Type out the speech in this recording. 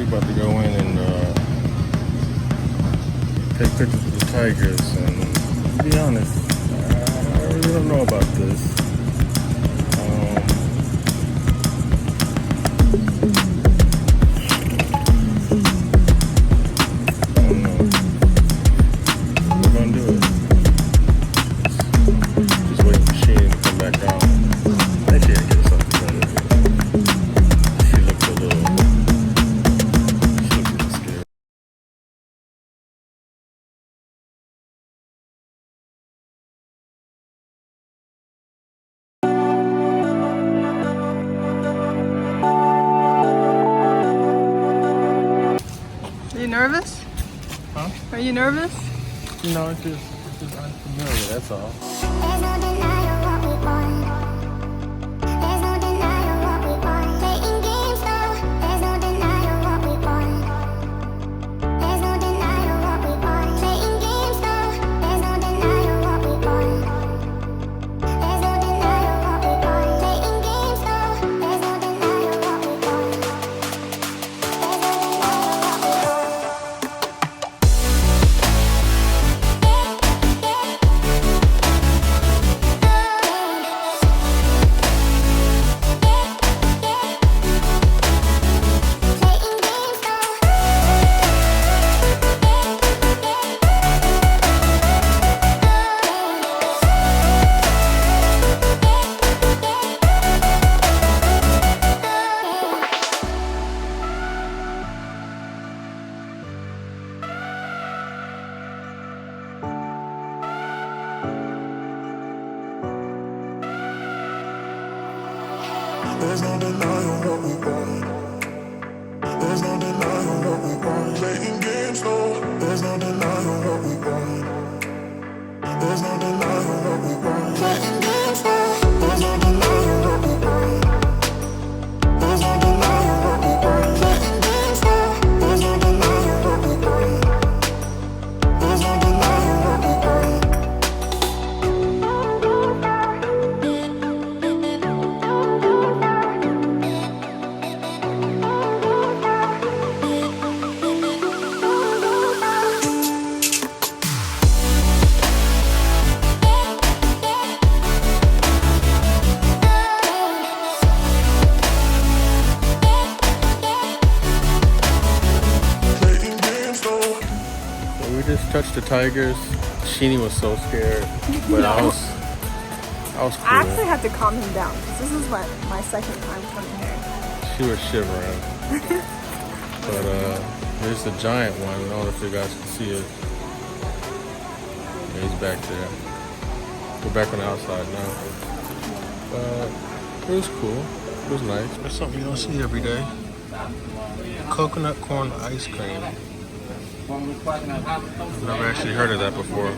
about to go in and take pictures with the tigers. And to be honest, I really don't know about this. I don't know. We're gonna do it. Just wait for Sheen to come back out. Actually, I get something better. She looks a little scared. Are you nervous? Huh? Are you nervous? No, it's just unfamiliar, that's all. There's no denying what we want. There's no denying what we want. Playing games though. There's no denying what we want. There's no denying what we want. Playing games though. There's no denying what we want. There's no denying what we want. Playing games though. There's no denying what we want. There's no denying what we want. There's no denying what we want. There's no denying what we want. Playing games, no. There's no denying what we want. There's no denying what we want. Playing games, no. There's no denying what we want. There's no denying what we want. Playing games, no. There's no denying what we want. There's no denying what we want. We just touched the tigers. Sheenie was so scared, but I was cool. I actually had to calm him down because this is my second time coming here. She was shivering. But there's the giant one. I don't know if you guys can see it. Yeah, he's back there. We're back on the outside now. But it was cool. It was nice. It's something you don't see every day. Coconut corn ice cream. I've never actually heard of that before.